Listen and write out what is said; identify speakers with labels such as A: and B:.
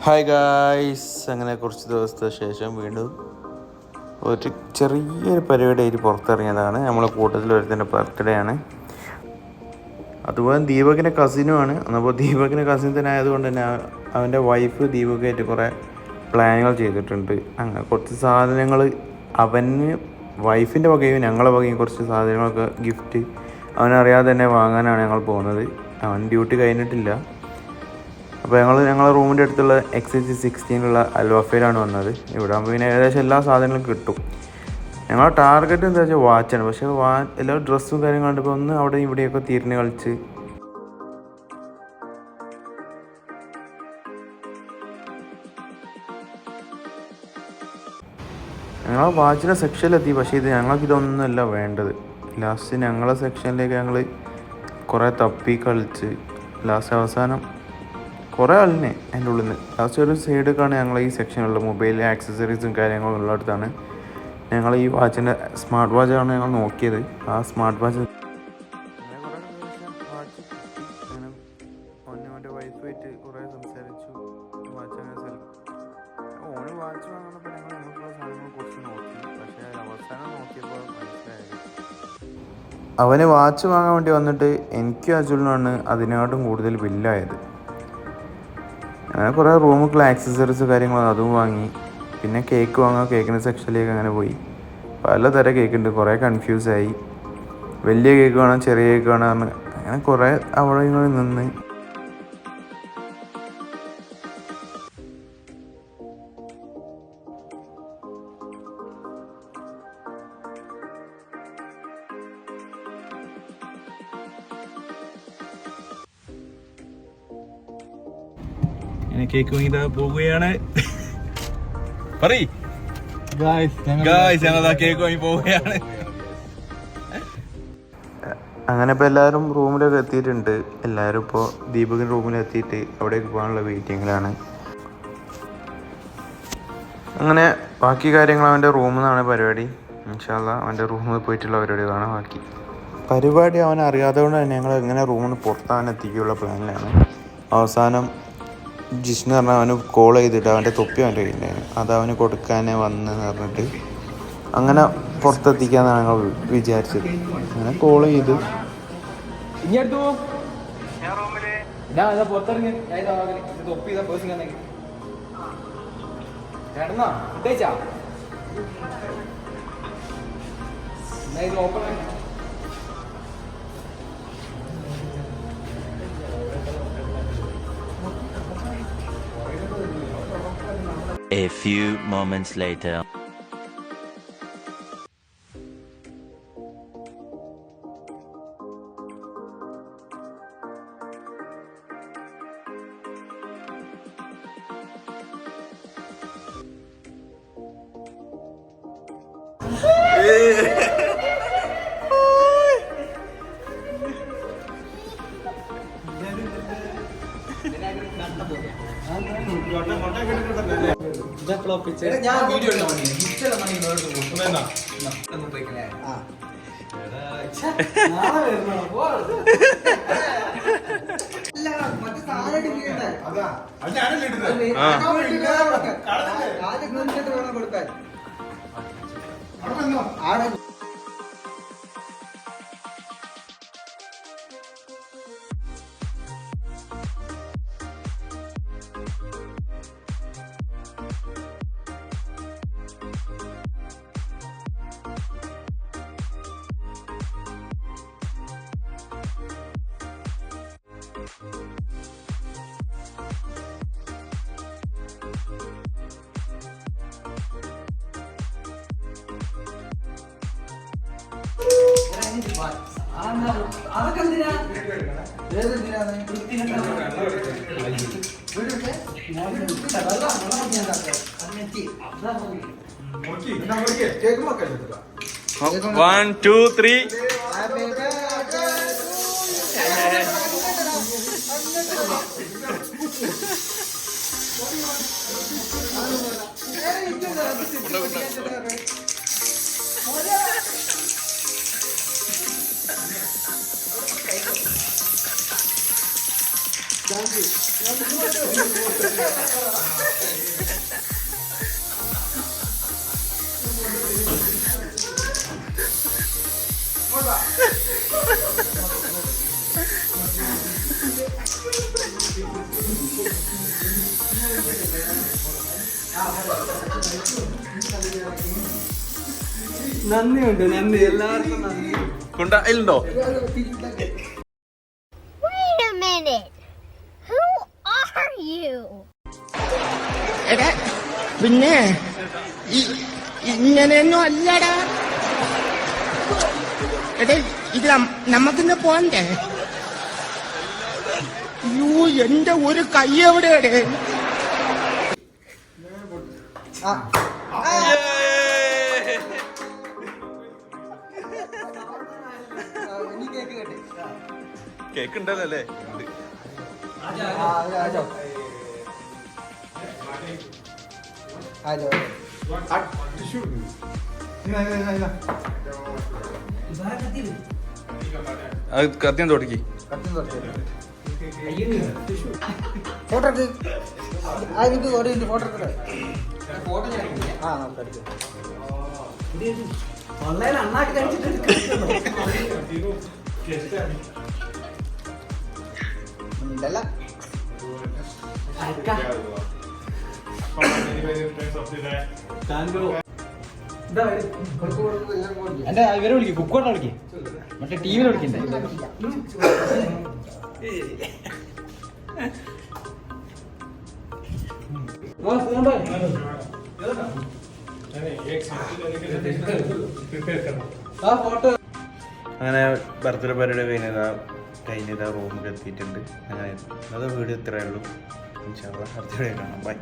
A: Hi guys, അങ്ങനെ കുറച്ച് ദിവസത്തെ ശേഷം വീണ്ടും ഒരു ചെറിയൊരു പരിപാടിയായിട്ട് പുറത്തിറങ്ങിയതാണ്. നമ്മളെ കൂട്ടത്തിൽ ഒരുത്തിൻ്റെ ബർത്ത്ഡേ ആണ്. അതുപോലെ ദീപകിൻ്റെ കസിനുമാണ്. അപ്പോൾ ദീപകിൻ്റെ കസിൻ തന്നെ ആയതുകൊണ്ട് തന്നെ അവൻ്റെ വൈഫ് ദീപകായിട്ട് കുറേ പ്ലാനുകൾ ചെയ്തിട്ടുണ്ട്. അങ്ങനെ കുറച്ച് സാധനങ്ങൾ അവന് വൈഫിൻ്റെ വകയും ഞങ്ങളെ വകയും കുറച്ച് സാധനങ്ങളൊക്കെ ഗിഫ്റ്റ് അവനറിയാതെ തന്നെ വാങ്ങാനാണ് ഞങ്ങൾ പോകുന്നത്. അവൻ ഡ്യൂട്ടി കഴിഞ്ഞിട്ടില്ല. അപ്പോൾ ഞങ്ങളെ റൂമിൻ്റെ അടുത്തുള്ള XC16 അൽവഫയിലാണ് വന്നത്. ഇവിടെ ആകുമ്പോൾ പിന്നെ ഏകദേശം എല്ലാ സാധനങ്ങളും കിട്ടും. ഞങ്ങളുടെ ടാർഗറ്റ് എന്താ വെച്ചാൽ വാച്ചാണ്. പക്ഷേ എല്ലാ ഡ്രസ്സും കാര്യങ്ങളും കണ്ടപ്പോൾ ഒന്ന് അവിടെ ഇവിടെയൊക്കെ തിരിഞ്ഞ് കളിച്ച് ഞങ്ങൾ വാച്ചിൻ്റെ സെക്ഷനിലെത്തി. പക്ഷേ ഞങ്ങൾക്കിതൊന്നുമല്ല വേണ്ടത്. ലാസ്റ്റ് ഞങ്ങളെ സെക്ഷനിലേക്ക് ഞങ്ങൾ കുറേ തപ്പി കളിച്ച് ലാസ്റ്റ് അവസാനം കുറേ ആളിനെ അതിൻ്റെ ഉള്ളിൽ നിന്ന് ലാസ്റ്റ് ഒരു സൈഡൊക്കെയാണ് ഞങ്ങൾ ഈ സെക്ഷനുള്ള മൊബൈൽ ആക്സസറീസും കാര്യങ്ങളും ഉള്ളിടത്താണ് ഞങ്ങൾ ഈ വാച്ചിൻ്റെ സ്മാർട്ട് വാച്ചാണ് ഞങ്ങൾ നോക്കിയത്. ആ സ്മാർട്ട് വാച്ച് ഓൻ്റെ വൈഫായിട്ട് കുറേ സംസാരിച്ചു. വാച്ച് അങ്ങനെ ഓന് വാച്ച് വാങ്ങുന്നപ്പോൾ ഞങ്ങൾക്കുള്ള സാധനങ്ങൾ കുറച്ച് നോക്കി. പക്ഷേ അവസാനം നോക്കിയപ്പോൾ മനസ്സിലായത് അവന് വാച്ച് വാങ്ങാൻ വേണ്ടി വന്നിട്ട് എനിക്കും അജുലിനാണ് അതിനായിട്ടും കൂടുതൽ ബില്ലായത്. അങ്ങനെ കുറേ റൂമുക്കുള്ള ആക്സസറീസ് കാര്യങ്ങൾ അതും വാങ്ങി. പിന്നെ കേക്ക് വാങ്ങാൻ കേക്കിൻ്റെ സെക്ഷനിലേക്ക് അങ്ങനെ പോയി. പലതരം കേക്ക് ഉണ്ട്. കുറേ കൺഫ്യൂസായി. വലിയ കേക്ക് വേണം, ചെറിയ കേക്ക് വേണം, അങ്ങനെ കുറേ അവിടെ ഇങ്ങനെ നിന്ന് കേക്ക് വാങ്ങിതാ പോവുകയാണ്. കേക്ക് വാങ്ങി പോവുകയാണ്. അങ്ങനെ ഇപ്പോൾ എല്ലാവരും റൂമിലൊക്കെ എത്തിയിട്ടുണ്ട്. എല്ലാവരും ഇപ്പോൾ ദീപകിൻ്റെ റൂമിലെത്തിയിട്ട് അവിടേക്ക് പോകാനുള്ള വെയിറ്റിങ്ങിലാണ്. അങ്ങനെ ബാക്കി കാര്യങ്ങൾ അവൻ്റെ റൂമിൽ നിന്നാണ് പരിപാടി. ഇൻഷാ അല്ലാഹ് അവൻ്റെ റൂമിൽ പോയിട്ടുള്ള പരിപാടികളാണ് ബാക്കി പരിപാടി. അവൻ അറിയാതെ കൊണ്ട് തന്നെ ഞങ്ങൾ എങ്ങനെ റൂമിൽ നിന്ന് പുറത്താനെത്തിക്കുള്ള പ്ലാനിലാണ്. അവസാനം ജിഷ്ണു പറഞ്ഞാൽ അവന് കോൾ ചെയ്തിട്ട് അവൻ്റെ തൊപ്പി അവൻ്റെ കയ്യിലായിരുന്നു. അത് അവന് കൊടുക്കാനേ വന്നെന്ന് പറഞ്ഞിട്ട് അങ്ങനെ പുറത്തെത്തിക്കാന്നാണ് ഞങ്ങൾ വിചാരിച്ചത്. അങ്ങനെ കോൾ ചെയ്തു.
B: A few moments later.
C: ഞാൻ വീഡിയോ കൊടുക്കാൻ അതൊക്കെ എന്തിനാ
A: One, two, three.
C: Thank you. നന്ദിയുണ്ട്, നന്ദി എല്ലാവർക്കും നന്ദി.
A: കൊണ്ടുണ്ടോ?
D: Wait a minute. Who are you?
E: എടാ പിന്നെ ഇങ്ങനെയൊന്നും അല്ലടാ. എടാ ഇത് നമുക്കിന്ന് പോണ്ടേ? യൂ എന്റെ ഒരു കൈ എവിടെയാടേ?
A: കേക്ക് ഉണ്ടല്ലോ അല്ലേ? അത് കത്തിയം തുടക്കി.
C: ഫോട്ടോ എനിക്ക് ഫോട്ടോ ഓൺലൈൻ അണ്ണാക്കി കഴിച്ചിട്ട് എന്റെ ഇവരെ വിളിക്കും, കുക്കോട്ടെ വിളിക്കും, മറ്റേ ടീമിനെ വിളിക്കണ്ടേ?
A: അങ്ങനെ ബർത്ത്ഡേ പരിപാടി കഴിഞ്ഞതാ റൂമിൽ എത്തിയിട്ടുണ്ട്. അങ്ങനെ അത് വീഡിയോ ഇത്രയേ ഉള്ളൂ. ഇൻഷാ അല്ലാഹ് അടുത്ത വീഡിയോ കാണാം. ബൈ.